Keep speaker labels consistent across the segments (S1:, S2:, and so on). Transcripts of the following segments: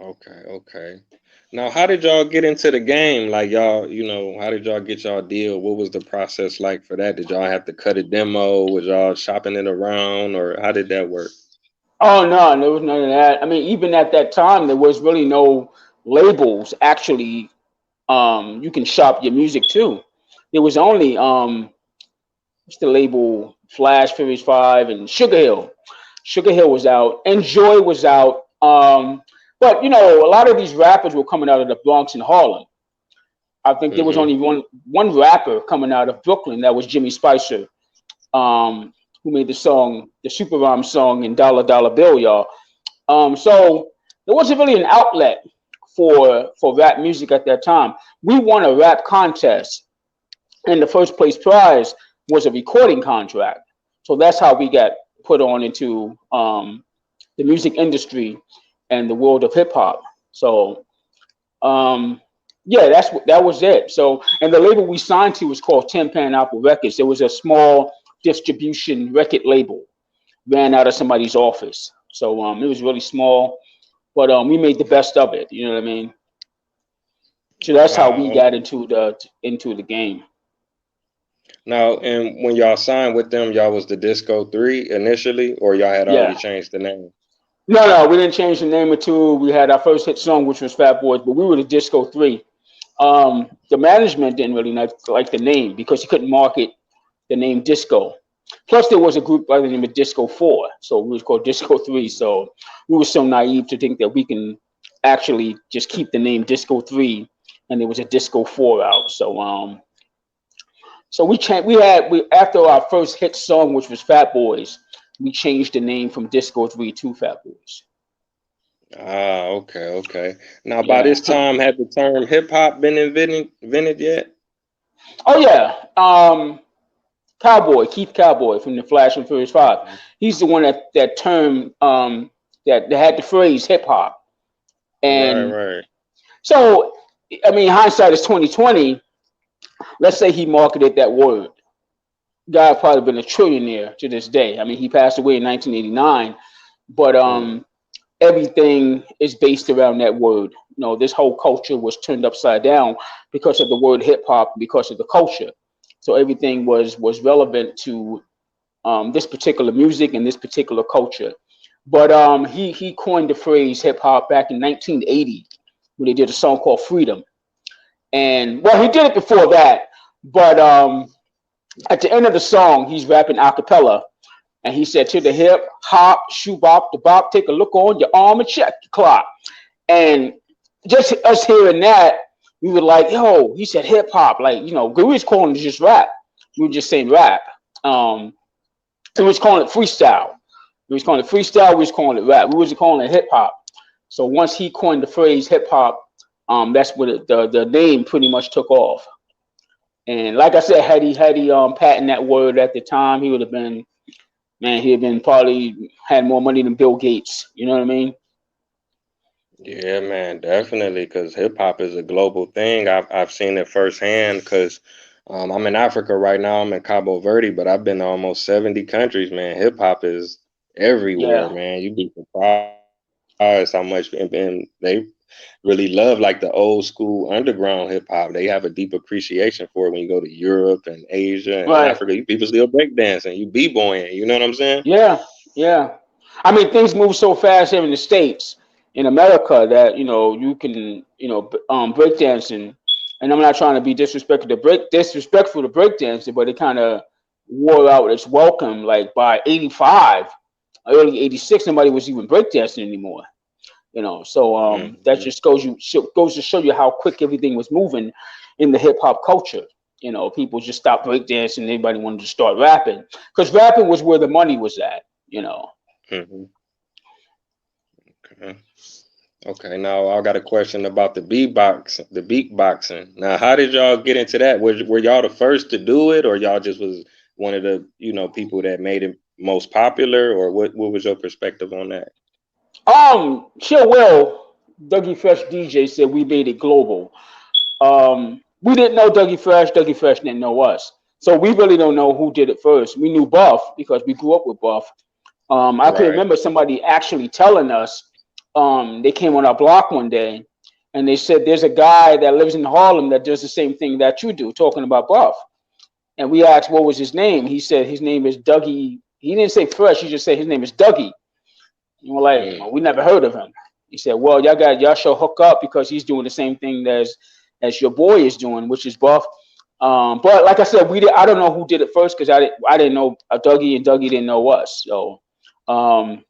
S1: Okay, okay. Now, how did y'all get into the game? Like y'all, how did y'all get y'all deal? What was the process like for that? Did y'all have to cut a demo? Was y'all shopping it around, or how did that work?
S2: Oh no, there was none of that. I mean, even at that time, there was really no labels. Actually, you can shop your music too. There was only what's the label? Flash, Furious Five, and Sugar Hill. Sugar Hill was out. Enjoy was out. But a lot of these rappers were coming out of the Bronx and Harlem. I think there was
S1: Mm-hmm.
S2: only one rapper coming out of Brooklyn. That was Jimmy Spicer, who made the song, the Super Rhyme song, and Dollar Dollar Bill, y'all. So there wasn't really an outlet for rap music at that time. We won a rap contest, and the first place prize was a recording contract. So that's how we got put on into the music industry and the world of hip hop. So um, yeah, that was it. So and the label we signed to was called Tin Pan Apple Records. It was a small distribution record label, ran out of somebody's office. So it was really small, but we made the best of it. You know what I mean? So that's how we
S1: Ah,
S2: got into the game.
S1: now, and when y'all signed with them, y'all was the Disco 3 initially, or y'all had already
S2: Yeah.
S1: changed the name?
S2: No, no, we didn't change the name until we had our first hit song, which was Fat Boys, but we were the Disco Three. The management didn't really like the name because he couldn't market the name Disco. Plus, there was a group by the name of Disco Four, so we was called Disco Three. So we were so naive to think that we can actually just keep the name Disco Three, and there was a Disco Four out. So we changed. We after our first hit song, which was Fat Boys, we changed the name from Disco Three to Fat Boys.
S1: Ah, okay, okay. Now, by
S2: Yeah.
S1: this time, had the term hip hop been invented yet?
S2: Oh yeah. Cowboy, Keith Cowboy from the Flash and Furious Five.
S1: Mhm.
S2: He's the one that termed that had the phrase hip hop.
S1: Right,
S2: And
S1: right.
S2: so I mean hindsight is 2020. Let's say he marketed that word. Guy probably been a trillionaire to this day. I mean he passed away in 1989, but
S1: Mm.
S2: everything is based around that word. This whole culture was turned upside down because of the word hip hop, because of the culture. So everything was relevant to this particular music and this particular culture. But he coined the phrase hip hop back in 1980 when they did a song called Freedom. And well, he did it before that, but at the end of the song, he's rapping a cappella, and he said, "To the hip hop, shoe bop, the bop, take a look on your arm and check your clock." And just us hearing that, we were like, "Yo," he said, "hip hop." Like we was calling it just rap. We were just saying rap. Um, we was calling it freestyle. We was calling it freestyle. We was calling it rap. We wasn't calling it hip hop. So once he coined the phrase hip hop, that's what the name pretty much took off. And like I said, had he patented that word at the time, he would have been man. He'd been probably had more money than Bill Gates. You know what I mean?
S1: Yeah, man, definitely. Because hip hop is a global thing. I've seen it firsthand. Because I'm in Africa right now. I'm in Cabo Verde, but I've been to almost 70 countries, man. Hip hop is everywhere,
S2: Yeah.
S1: man. You'd be surprised how much, and they really love like the old school underground hip hop. They have a deep appreciation for it when you go to Europe and Asia and Africa.
S2: Right.
S1: You people still breakdancing, you b-boying. You know what I'm saying?
S2: Yeah. Yeah. I mean, things move so fast here in the states, in America, that you can breakdancing, and I'm not trying to be disrespectful to breakdancing, but it kind of wore out its welcome. Like by '85, early '86, nobody was even breakdancing anymore. So that
S1: Hmm.
S2: just goes to show you how quick everything was moving in the hip hop culture. People just stopped breakdancing. Everybody wanted to start rapping because rapping was where the money was at. You know.
S1: Hmm. Okay. Okay, now I got a question about the beatboxing. Now, how did y'all get into that? Were y'all the first to do it, or y'all just was one of the people that made it most popular, or what was your perspective on that?
S2: Chill Will, Dougie Fresh DJ said we made it global. We didn't know Dougie Fresh. Dougie Fresh didn't know us. So we really don't know who did it first. We knew Buff because we grew up with Buff. I can
S1: Right.
S2: remember somebody actually telling us. They came on our block one day, and they said there's a guy that lives in Harlem that does the same thing that you do, talking about Buff. And we asked what was his name. He said his name is Dougie. He didn't say Fresh. He just said his name is Dougie. And we're like,
S1: Mm.
S2: well, we never heard of him. He said, well, y'all should hook up because he's doing the same thing as your boy is doing, which is Buff. But like I said, I don't know who did it first because I didn't know Dougie, and Dougie didn't know us. So um,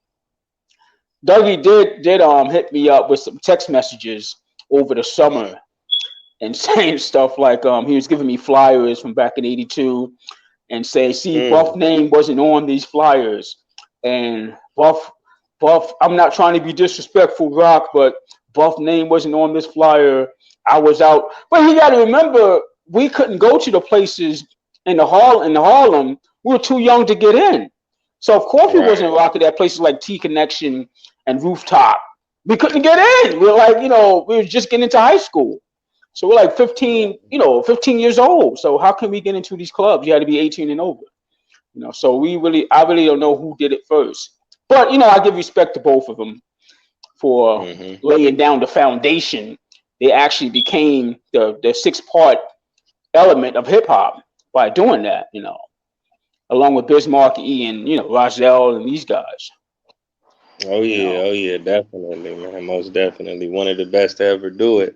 S2: Dougie did hit me up with some text messages over the summer and saying stuff like he was giving me flyers from back in '82 and say, see, Buff
S1: Mm.
S2: name wasn't on these flyers, and Buff. I'm not trying to be disrespectful, Rock, but Buff name wasn't on this flyer. I was out, but you got to remember we couldn't go to the places in Harlem. We were too young to get in, so of course we
S1: Right.
S2: wasn't rocking at places like T Connection and Rooftop. We couldn't get in. We were like, we were just getting into high school. So we're like 15, 15 years old. So how can we get into these clubs? You had to be 18 and over. So I really don't know who did it first. But I give respect to both of them for
S1: Mm-hmm.
S2: laying down the foundation. They actually became the six-part element of hip hop by doing that. Along with Bismarck E and Rozelle and these guys.
S1: Oh
S2: You
S1: yeah,
S2: know.
S1: oh yeah, definitely, man. Most definitely, one of the best to ever do it.